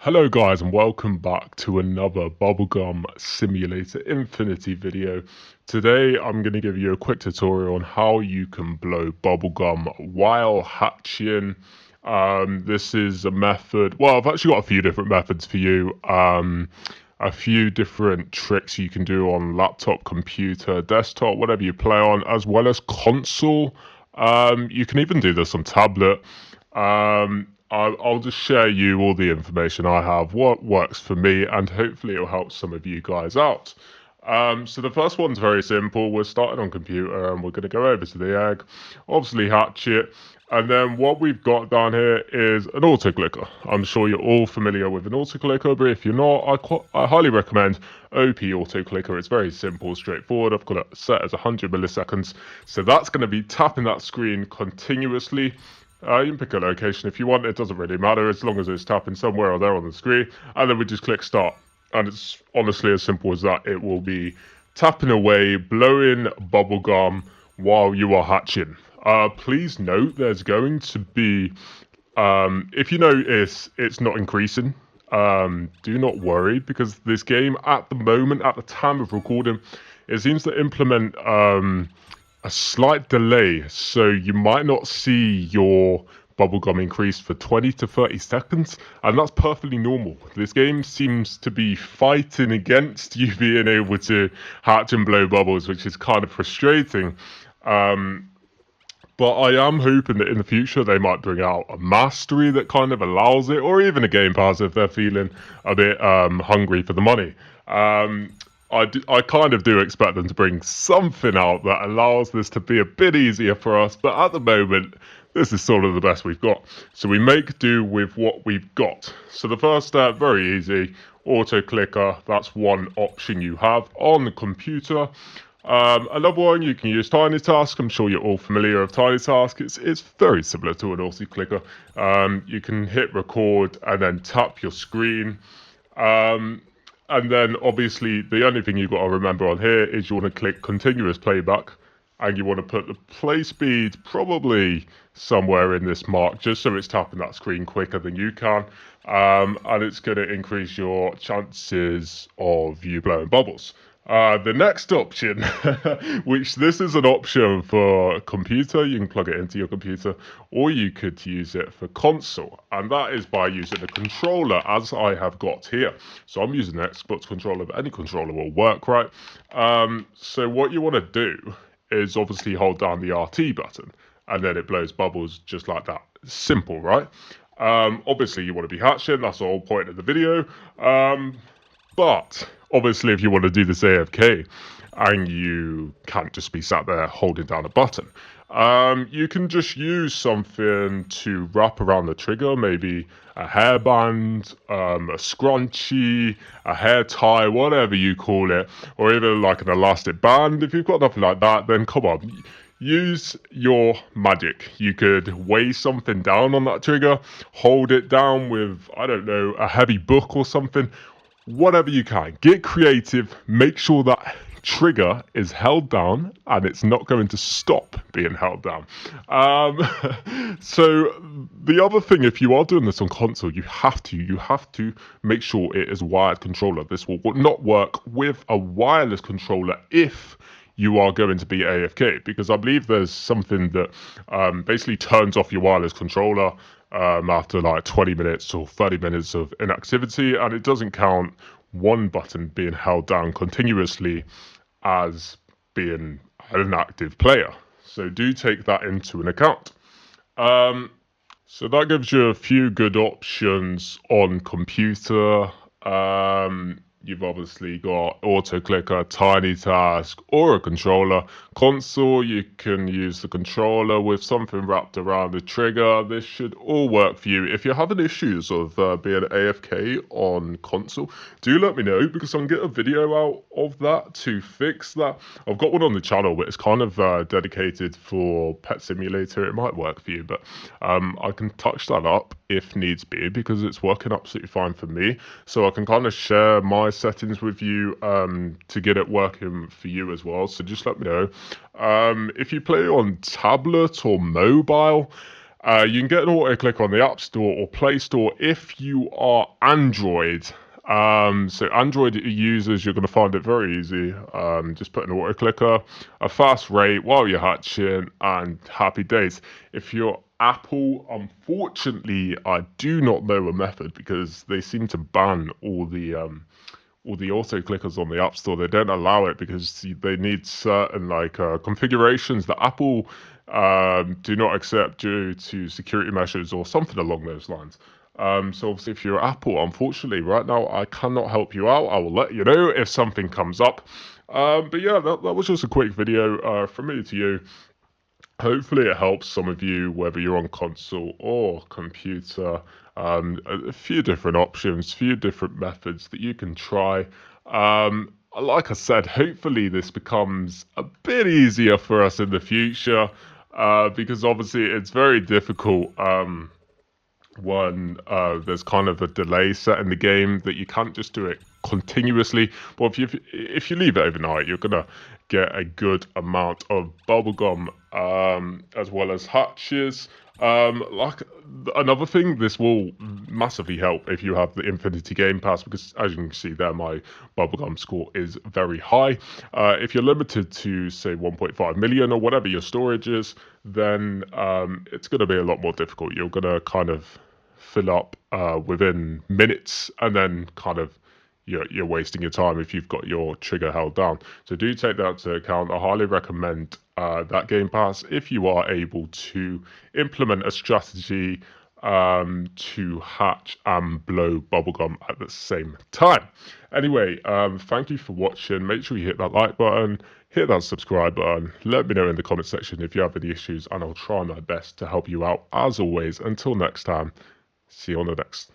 Hello guys and welcome back to another Bubblegum Simulator Infinity video. Today I'm going to give you a quick tutorial on how you can blow bubblegum while hatching. This is a method, well I've actually got a few different methods for you. A few different tricks you can do on laptop, computer, desktop, whatever you play on, as well as console. You can even do this on tablet. I'll just share you all the information I have, what works for me, and hopefully it'll help some of you guys out. So the first one's very simple. We're starting on computer and we're going to go over to the egg, obviously hatch it, and then what we've got down here is an auto clicker. I'm sure you're all familiar with an auto clicker, but if you're not, I highly recommend OP auto clicker. It's very simple, straightforward. I've got it set as 100 milliseconds, so that's going to be tapping that screen continuously. You can pick a location if you want, it doesn't really matter as long as it's tapping somewhere or there on the screen, and then we just click start. And it's honestly as simple as that. It will be tapping away, blowing bubblegum while you are hatching. Please note there's going to be, if you notice it's not increasing, do not worry, because this game at the moment, at the time of recording, it seems to implement a slight delay, so you might not see your bubblegum increase for 20 to 30 seconds, and that's perfectly normal. This game seems to be fighting against you being able to hatch and blow bubbles, which is kind of frustrating. But I am hoping that in the future they might bring out a mastery that kind of allows it, or even a game pass if they're feeling a bit hungry for the money. I kind of do expect them to bring something out that allows this to be a bit easier for us, but at the moment, this is sort of the best we've got. So we make do with what we've got. So the first step, very easy, auto clicker, that's one option you have on the computer. Another one, you can use Tiny Task. I'm sure you're all familiar with Tiny Task. It's very similar to an auto clicker. You can hit record and then tap your screen. And then obviously the only thing you've got to remember on here is you want to click continuous playback, and you want to put the play speed probably somewhere in this mark, just so it's tapping that screen quicker than you can. And it's going to increase your chances of you blowing bubbles. The next option, which this is an option for computer, you can plug it into your computer, or you could use it for console, and that is by using the controller as I have got here. So I'm using the Xbox controller, but any controller will work, right? So what you want to do is obviously hold down the RT button, and then it blows bubbles just like that. Simple, right? Obviously you want to be hatching, that's the whole point of the video. But obviously, if you want to do this AFK and you can't just be sat there holding down a button, you can just use something to wrap around the trigger, maybe a hairband, a scrunchie, a hair tie, whatever you call it, or even like an elastic band. If you've got nothing like that, then come on. Use your magic. You could weigh something down on that trigger, hold it down with, I don't know, a heavy book or something. Whatever you can, get creative, make sure that trigger is held down and it's not going to stop being held down. So the other thing, if you are doing this on console, you have to make sure it is wired controller. This will not work with a wireless controller if you are going to be AFK, because I believe there's something that basically turns off your wireless controller after like 20 minutes or 30 minutes of inactivity, and it doesn't count one button being held down continuously as being an active player. So do take that into an account. So that gives you a few good options on computer. You've obviously got auto clicker, tiny task, or a controller. Console, you can use the controller with something wrapped around the trigger. This should all work for you. If you're having issues of being AFK on console, do let me know, because I can get a video out of that to fix that. I've got one on the channel, but it's kind of dedicated for Pet Simulator. It might work for you, but I can touch that up if needs be, because it's working absolutely fine for me. So I can kind of share my settings with you to get it working for you as well. So just let me know. If you play on tablet or mobile, You can get an auto clicker on the App Store or Play Store if you are Android. So Android users, you're going to find it very easy. Just put an auto clicker, a fast rate while you're hatching, and happy days. If you're Apple, unfortunately, I do not know a method because they seem to ban all the auto clickers on the App Store. They don't allow it because they need certain like configurations that Apple do not accept due to security measures or something along those lines. So obviously, if you're Apple, unfortunately, right now I cannot help you out. I will let you know if something comes up. But yeah, that was just a quick video from me to you. Hopefully it helps some of you, whether you're on console or computer. A few different options, few different methods that you can try. Like I said, hopefully this becomes a bit easier for us in the future, because obviously it's very difficult. When there's kind of a delay set in the game that you can't just do it continuously. But if you leave it overnight, you're gonna get a good amount of bubblegum, as well as hatches. Like another thing, this will massively help if you have the Infinity Game Pass, because as you can see there, my bubblegum score is very high. If you're limited to say 1.5 million or whatever your storage is, then it's going to be a lot more difficult. You're going to kind of fill up within minutes, and then kind of you're wasting your time if you've got your trigger held down. So do take that into account. I highly recommend that Game Pass if you are able to implement a strategy to hatch and blow bubblegum at the same time. Anyway, thank you for watching. Make sure you hit that like button, hit that subscribe button. Let me know in the comment section if you have any issues, and I'll try my best to help you out. As always, until next time, see you on the next.